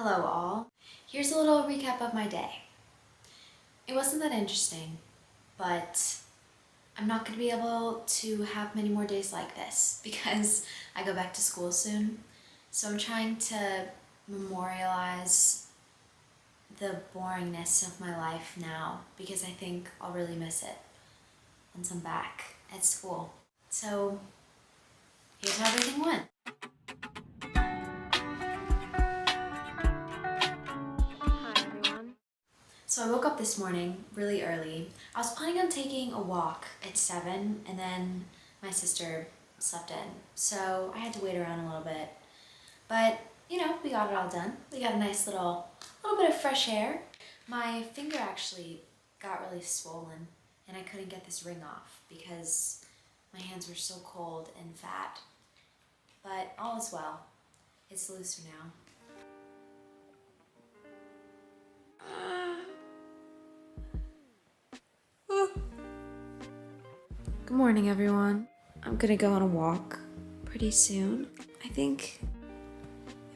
Hello all. Here's a little recap of my day. It wasn't that interesting, but I'm not going to be able to have many more days like this because I go back to school soon. So I'm trying to memorialize the boringness of my life now because I think I'll really miss it once I'm back at school. So here's how everything went. So I woke up this morning really early. I was planning on taking a walk at 7 and then my sister slept in. So I had to wait around a little bit. But, we got it all done. We got a nice little bit of fresh air. My finger actually got really swollen and I couldn't get this ring off because my hands were so cold and fat. But all is well. It's looser now. Good morning, everyone. I'm gonna go on a walk pretty soon. I think,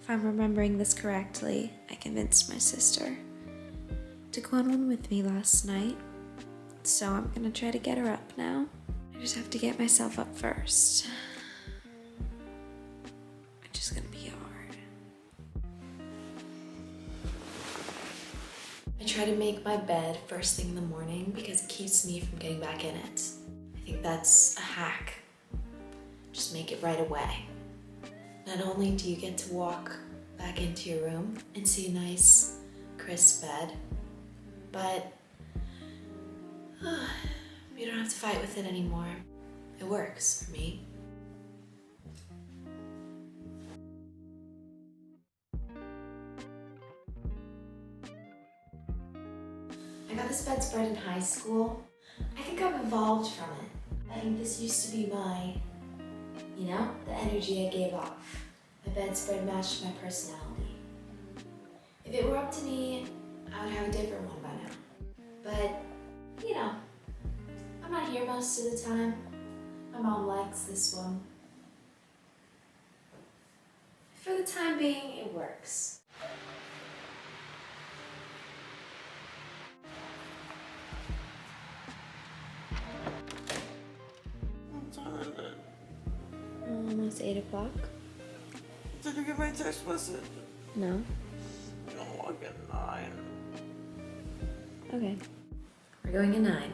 if I'm remembering this correctly, I convinced my sister to go on one with me last night. So I'm gonna try to get her up now. I just have to get myself up first. It's just gonna be hard. I try to make my bed first thing in the morning because it keeps me from getting back in it. I think that's a hack. Just make it right away. Not only do you get to walk back into your room and see a nice, crisp bed, but you don't have to fight with it anymore. It works for me. I got this bedspread in high school. I think I've evolved from it. I think this used to be my, the energy I gave off. My bedspread matched my personality. If it were up to me, I would have a different one by now. But, I'm not here most of the time. My mom likes this one. For the time being, it works. Almost 8 o'clock. Did you get my text message? No. No, I'll get 9. Okay. We're going at 9.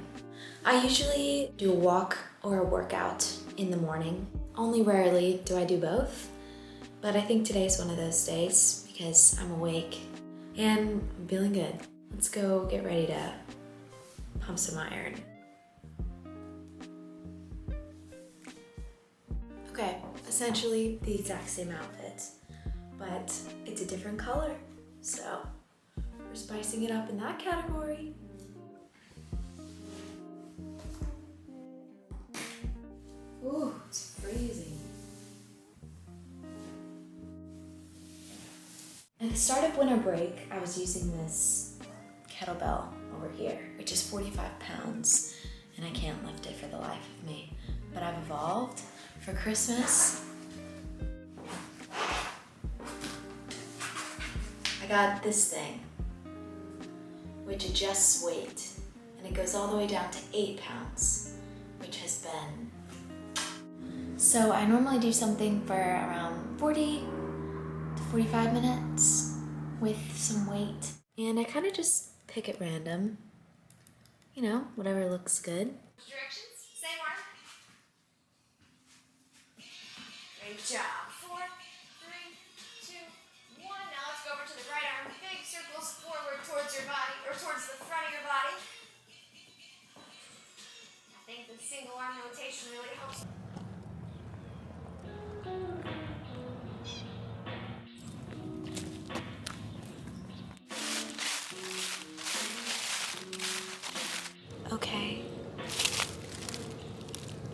I usually do a walk or a workout in the morning. Only rarely do I do both. But I think today's one of those days because I'm awake and I'm feeling good. Let's go get ready to pump some iron. Okay, essentially the exact same outfit, but it's a different color. So we're spicing it up in that category. Ooh, it's freezing. At the start of winter break, I was using this kettlebell over here, which is 45 pounds, and I can't lift it for the life of me. But I've evolved. For Christmas, I got this thing, which adjusts weight, and it goes all the way down to 8 pounds, which has been... So I normally do something for around 40 to 45 minutes with some weight, and I kind of just pick at random, whatever looks good. Directions, same arm. Great job. 4, 3, 2, 1. Now let's go over to the right arm. Big circles forward towards your body, or towards the front of your body. I think the single arm rotation really helps. Okay.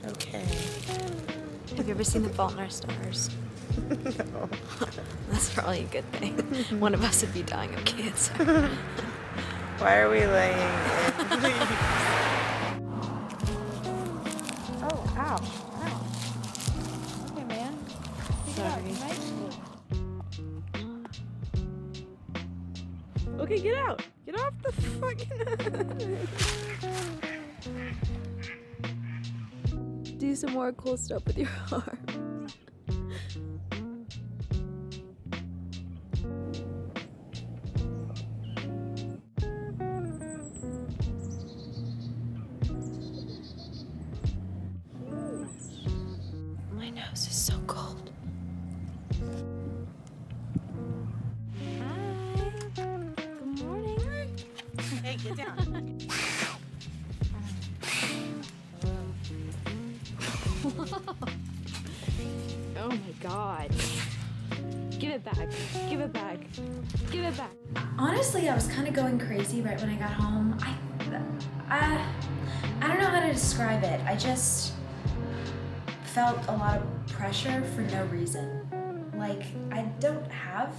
Okay. Have you ever seen The Fault in Our Stars? No. That's probably a good thing. One of us would be dying of cancer. Why are we laying in these? Oh, ow. Ow. Okay, man. Pick it up. Sorry. You might- Okay, get out. Get off the fucking. Do some more cool stuff with your arm. My nose is so cold. Hi. Good morning. Hey, get down. Oh my god. Give it back. Give it back. Give it back. Honestly, I was kind of going crazy right when I got home. I don't know how to describe it. I just felt a lot of pressure for no reason. Like, I don't have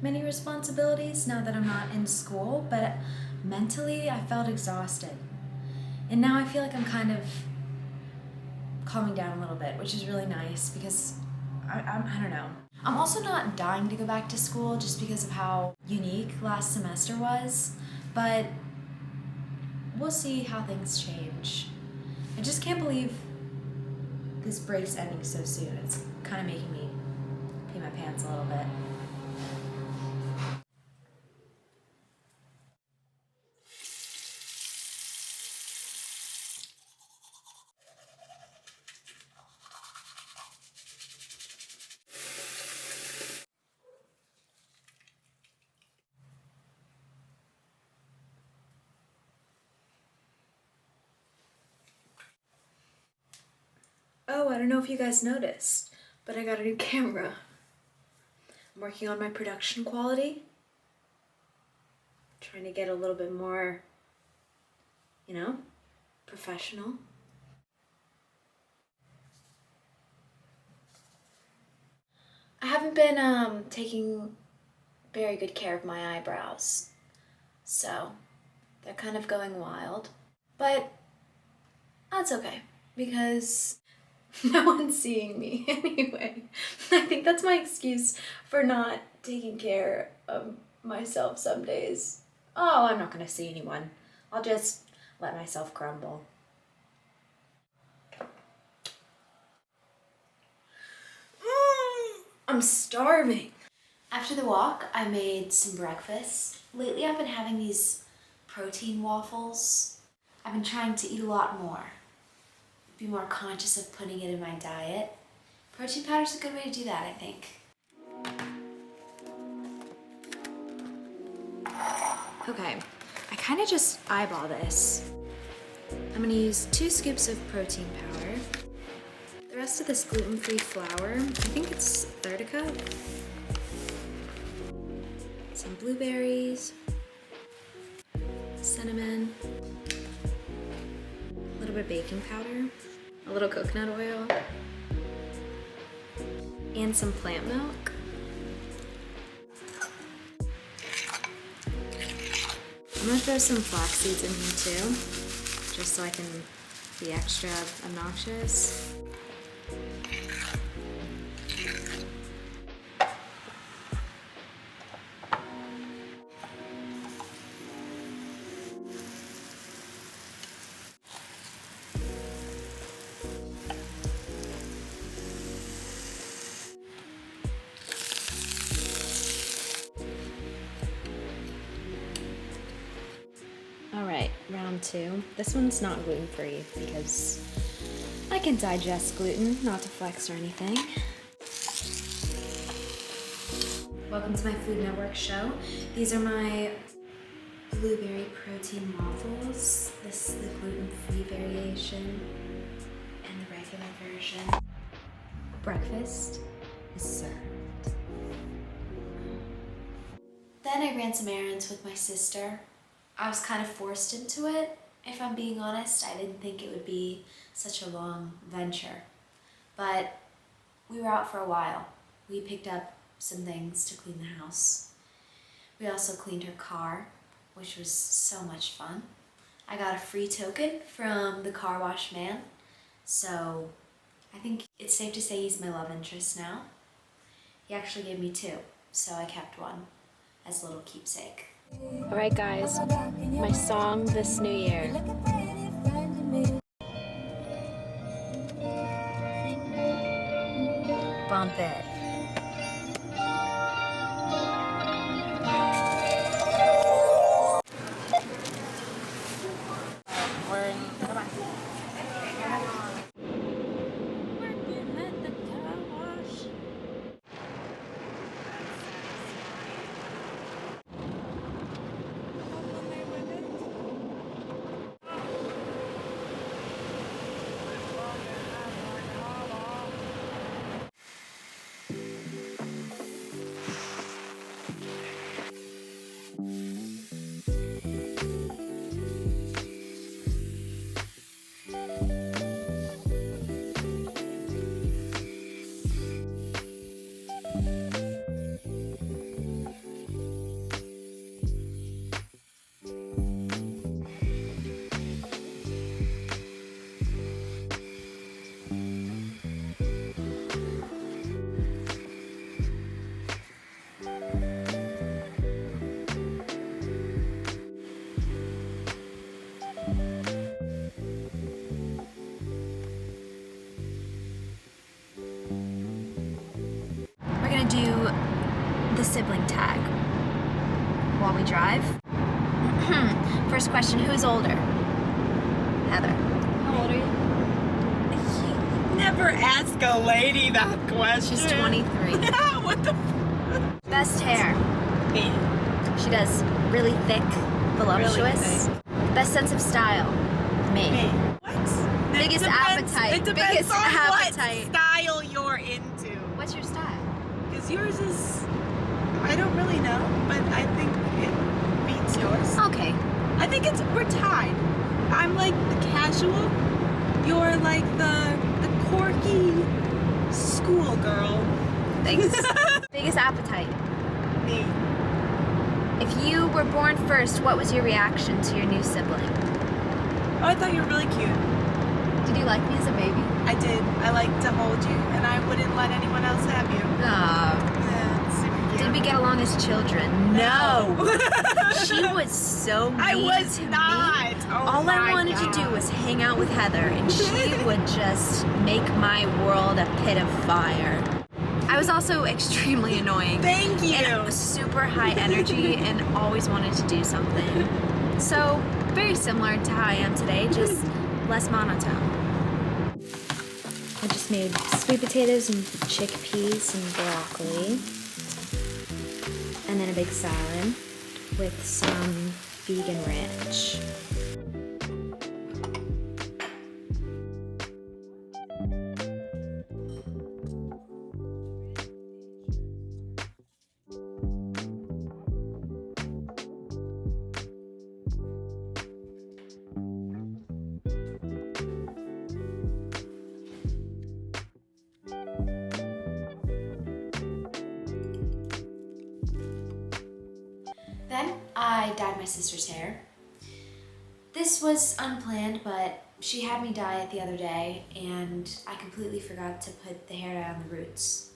many responsibilities now that I'm not in school, but mentally I felt exhausted. And now I feel like I'm kind of calming down a little bit, which is really nice because I don't know. I'm also not dying to go back to school just because of how unique last semester was, but we'll see how things change. I just can't believe this break's ending so soon. It's kind of making me pee my pants a little bit. Oh, I don't know if you guys noticed, but I got a new camera. I'm working on my production quality. Trying to get a little bit more, professional. I haven't been taking very good care of my eyebrows, so they're kind of going wild. But that's okay, because no one's seeing me anyway. I think that's my excuse for not taking care of myself some days. Oh, I'm not gonna see anyone. I'll just let myself crumble. I'm starving. After the walk, I made some breakfast. Lately, I've been having these protein waffles. I've been trying to eat a lot more. Be more conscious of putting it in my diet. Protein powder's a good way to do that, I think. Okay, I kind of just eyeball this. I'm gonna use 2 scoops of protein powder. The rest of this gluten-free flour, I think it's a third a cup. Some blueberries, cinnamon, a little bit of baking powder, a little coconut oil, and some plant milk. I'm gonna throw some flax seeds in here too, just so I can be extra obnoxious. Alright, round 2. This one's not gluten-free because I can digest gluten, not to flex or anything. Welcome to my Food Network show. These are my blueberry protein waffles. This is the gluten-free variation and the regular version. Breakfast is served. Then I ran some errands with my sister. I was kind of forced into it. If I'm being honest, I didn't think it would be such a long venture. But we were out for a while. We picked up some things to clean the house. We also cleaned her car, which was so much fun. I got a free token from the car wash man, so I think it's safe to say he's my love interest now. He actually gave me 2, so I kept one as a little keepsake. Alright guys, my song this new year. Bump it. We're gonna do the sibling tag while we drive. First question, who's older? Heather. How old are you? Never ask a lady that question. She's 23. What the Best hair. Me. She does really thick, voluptuous. Really Best sense of style. Me. Me. What? Biggest appetite. It depends Biggest on appetite. what style you're into. What's your style? Because yours is, I don't really know, but I think it beats yours. Okay. I think we're tied. I'm like the casual. You're like the quirky schoolgirl. Thanks. Biggest appetite. Me. If you were born first, what was your reaction to your new sibling? Oh, I thought you were really cute. Did you like me as a baby? I did. I like to hold you, and I wouldn't let anyone else have you. Yeah, it's super cute. Did we get along as children? No. She was so mean I was to me. not. Oh All I my wanted to do God. was hang out with Heather, and she would just make my world a pit of fire. I was also extremely annoying. Thank you. And super high energy and always wanted to do something. So, very similar to how I am today, just less monotone. I just made sweet potatoes and chickpeas and broccoli. And then a big salad with some vegan ranch. Then I dyed my sister's hair. This was unplanned, but she had me dye it the other day, and I completely forgot to put the hair dye on the roots.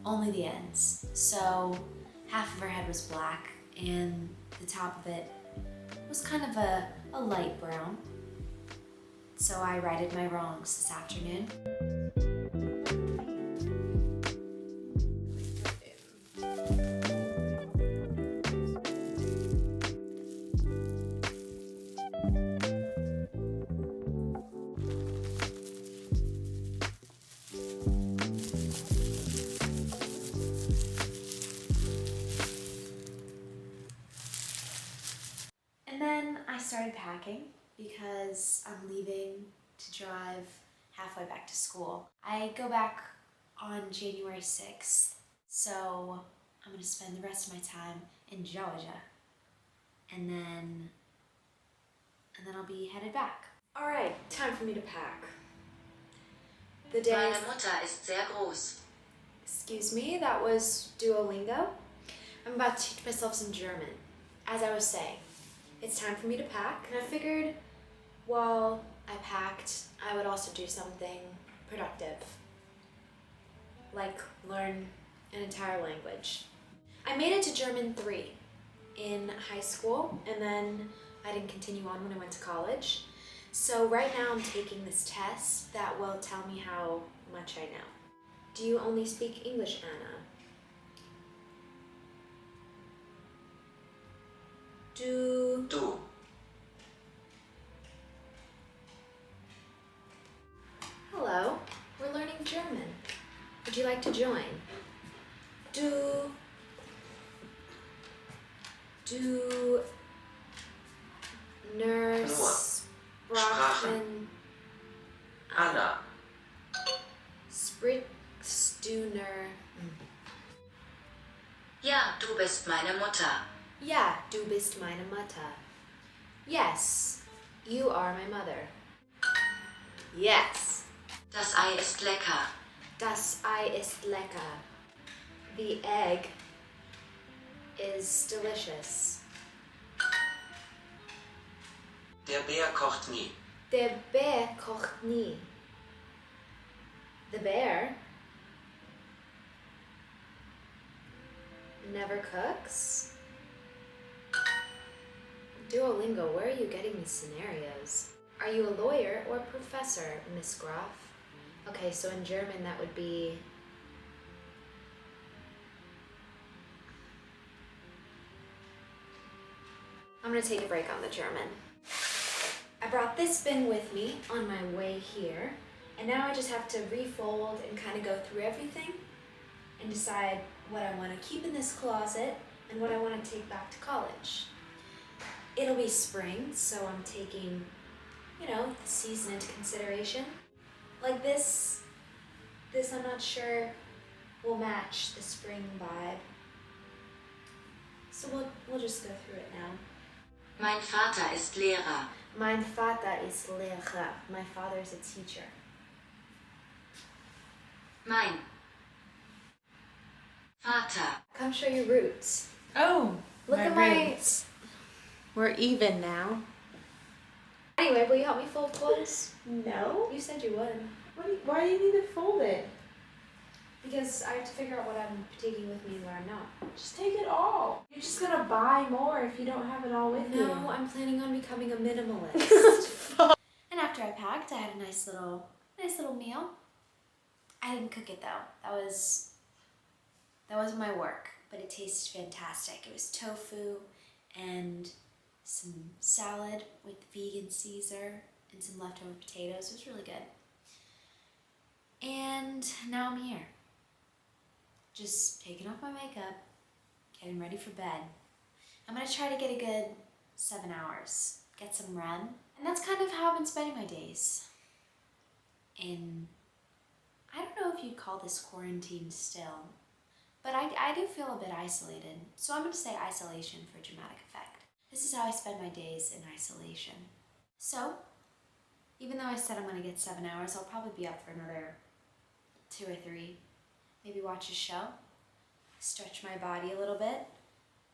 Only the ends. So half of her head was black, and the top of it was kind of a light brown. So I righted my wrongs this afternoon. And then I started packing because I'm leaving to drive halfway back to school. I go back on January 6th, so I'm gonna spend the rest of my time in Georgia. And then I'll be headed back. All right, time for me to pack. The day. Meine Mutter ist sehr groß. Excuse me, that was Duolingo. I'm about to teach myself some German. As I was saying, it's time for me to pack, and I figured while I packed, I would also do something productive, like learn an entire language. I made it to German 3, in high school, and then I didn't continue on when I went to college. So right now I'm taking this test that will tell me how much I know. Do you only speak English, Anna? Du. Hello, we're learning German. Would you like to join? Du Nurse Sprachen Anna. Sprichst du nur? Ja, du bist meine Mutter. Ja, du bist meine Mutter. Yes, you are my mother. Yes, Das Ei ist lecker. das Ei ist lecker. The egg is delicious. Der Bär kocht nie. Der Bär kocht nie. The bear never cooks? Duolingo, where are you getting these scenarios? Are you a lawyer or a professor, Miss Groff? Okay, so in German that would be... I'm gonna take a break on the German. I brought this bin with me on my way here, and now I just have to refold and kind of go through everything and decide what I want to keep in this closet and what I want to take back to college. It'll be spring, so I'm taking, you know, the season into consideration. Like this I'm not sure will match the spring vibe. So we'll just go through it now. Mein Vater ist Lehrer. Mein Vater ist Lehrer. My father is a teacher. Mein Vater. Come show your roots. Oh, Look at my... roots. We're even now. Anyway, will you help me fold clothes? No. You said you would. Why do you need to fold it? Because I have to figure out what I'm taking with me and what I'm not. Just take it all. You're just gonna buy more if you don't have it all with you. No, I'm planning on becoming a minimalist. And after I packed, I had a nice little meal. I didn't cook it though. That was my work, but it tasted fantastic. It was tofu and some salad with vegan Caesar and some leftover potatoes. It was really good. And now I'm here. Just taking off my makeup, getting ready for bed. I'm gonna try to get a good 7 hours, get some REM. And that's kind of how I've been spending my days. And I don't know if you'd call this quarantine still, but I do feel a bit isolated. So I'm gonna say isolation for dramatic effect. This is how I spend my days in isolation. So, even though I said I'm gonna get 7 hours, I'll probably be up for another 2 or 3. Maybe watch a show, stretch my body a little bit,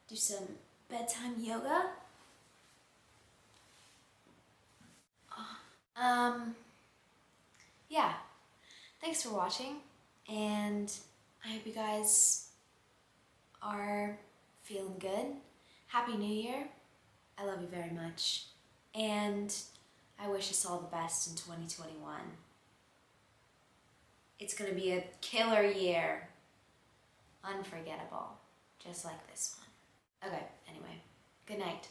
do some bedtime yoga. Yeah, thanks for watching, and I hope you guys are feeling good. Happy New Year. I love you very much, and I wish us all the best in 2021. It's gonna be a killer year. Unforgettable, just like this one. Okay, anyway, good night.